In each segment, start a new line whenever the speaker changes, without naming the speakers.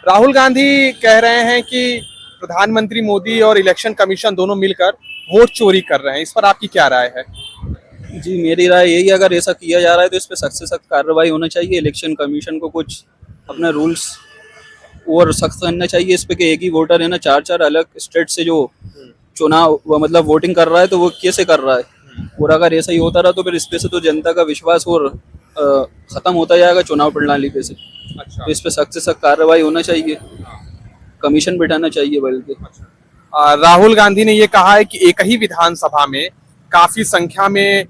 राहुल गांधी कह रहे हैं कि प्रधानमंत्री मोदी और इलेक्शन कमीशन दोनों मिलकर वोट चोरी कर रहे हैं। इस पर आपकी क्या राय है?
जी, मेरी राय यही है, अगर ऐसा किया जा रहा है तो इस पे सख्त से सख्त कार्रवाई होना चाहिए। इलेक्शन कमीशन को कुछ अपने रूल्स और सख्त करना चाहिए इस पे कि एक ही वोटर है ना, चार चार अलग स्टेट से जो चुनाव मतलब वोटिंग कर रहा है तो वो कैसे कर रहा है। और अगर ऐसा ही होता रहा तो फिर इस पे से तो जनता का विश्वास और खत्म होता जाएगा चुनाव प्रणाली पे से।
अच्छा।
तो इस पे सख्त से सख्त कार्रवाई होना चाहिए, कमीशन बिठाना चाहिए बल्कि।
राहुल गांधी ने ये कहा है कि एक ही विधानसभा में काफी संख्या में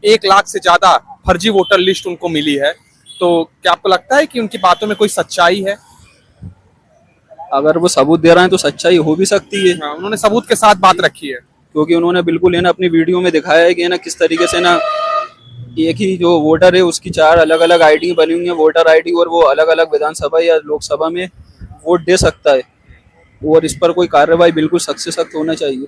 1 लाख से ज्यादा फर्जी वोटर लिस्ट उनको मिली है। तो क्या आपको लगता है कि उनकी बातों में कोई सच्चाई है?
अगर वो सबूत दे रहे हैं तो सच्चाई हो भी सकती है।
हाँ, उन्होंने सबूत के साथ बात रखी है।
क्योंकि उन्होंने बिल्कुल है ना अपनी वीडियो में दिखाया है कि है ना किस तरीके से ना एक ही जो वोटर है उसकी 4 अलग अलग आईडी बनी हुई है, वोटर आईडी, और वो अलग अलग विधानसभा या लोकसभा में वोट दे सकता है। और इस पर कोई कार्रवाई बिल्कुल सख्त से सख्त होना चाहिए।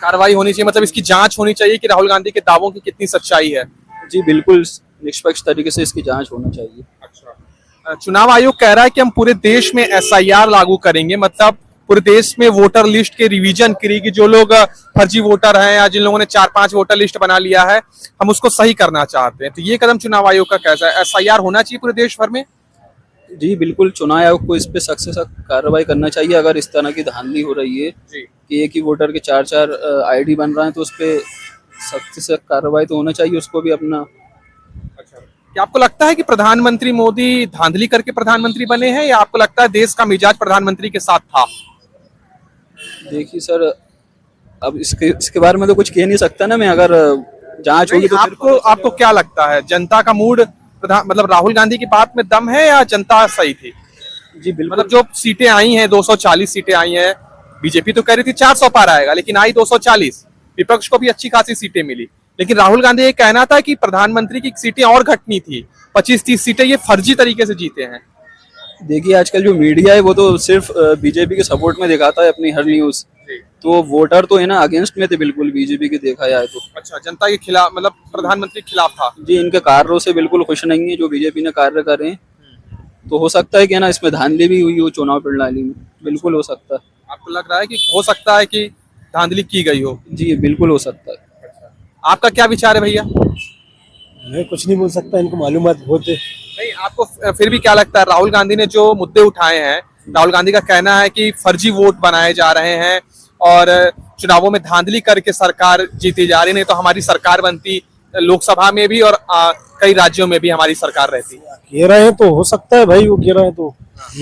कार्रवाई होनी चाहिए, मतलब इसकी जांच होनी चाहिए कि राहुल गांधी के दावों की कितनी सच्चाई है।
जी बिल्कुल, निष्पक्ष तरीके से इसकी जांच होना चाहिए।
अच्छा। चुनाव आयोग कह रहा है कि हम पूरे देश में SIR लागू करेंगे, मतलब पूरे देश में वोटर लिस्ट के रिवीजन करेगी। जो लोग फर्जी वोटर हैं या जिन लोगों ने 4-5 वोटर लिस्ट बना लिया है, हम उसको सही करना चाहते हैं। तो ये कदम चुनाव आयोग का कैसा है? SIR होना चाहिए पूरे देश भर में?
जी बिल्कुल, चुनाव आयोग को इस पे सख्त से सख्त कार्रवाई करना चाहिए। अगर इस तरह की धांधली हो रही है
जी।
कि एक ही वोटर के 4-4 आईडी बन रहे हैं तो उस पे सख्त से सख्त कार्रवाई तो होना चाहिए, उसको भी अपना।
अच्छा। क्या आपको लगता है कि प्रधानमंत्री मोदी धांधली करके प्रधानमंत्री बने हैं, या आपको लगता है देश का मिजाज प्रधानमंत्री के साथ था?
देखिए सर, अब इसके बारे में तो कुछ कह नहीं सकता ना मैं। अगर जांच होगी तो फिर
आपको क्या लगता है, जनता का मूड मतलब राहुल गांधी की बात में दम है या जनता सही थी?
जी बिल्कुल।
मतलब जो सीटें आई हैं, 240 सीटें आई हैं, बीजेपी तो कह रही थी 400 पार आएगा, लेकिन आई 240। विपक्ष को भी अच्छी खासी सीटें मिली, लेकिन राहुल गांधी ये कहना था कि प्रधानमंत्री की सीटें और घटनी थी। 25-30 सीटें ये फर्जी तरीके से जीते हैं।
देखिए, आजकल जो मीडिया है वो तो सिर्फ बीजेपी के सपोर्ट में दिखाता है अपनी हर न्यूज। तो वोटर तो है ना अगेंस्ट में थे बिल्कुल बीजेपी के, देखा जाए तो।
अच्छा, जनता के खिलाफ, मतलब प्रधानमंत्री के खिलाफ था।
जी, इनके कार्यों से बिल्कुल खुश नहीं है जो बीजेपी ने कार्य कर रहे हैं। तो हो सकता है कि ना इसमें धांधली भी हुई हो चुनाव प्रणाली में, बिल्कुल हो सकता है।
आपको लग रहा है कि हो सकता है कि धांधली की गई हो?
जी बिल्कुल हो सकता है।
आपका क्या विचार है भैया?
मैं कुछ नहीं बोल सकता, इनको मालूमात बहुत है।
नहीं, आपको फिर भी क्या लगता है, राहुल गांधी ने जो मुद्दे उठाए हैं, राहुल गांधी का कहना है कि फर्जी वोट बनाए जा रहे हैं और चुनावों में धांधली करके सरकार जीती जा रही, नहीं तो हमारी सरकार बनती, लोकसभा में भी और कई राज्यों में भी हमारी सरकार रहती।
कह रहे हैं तो हो सकता है भाई, वो कह रहे हैं तो ये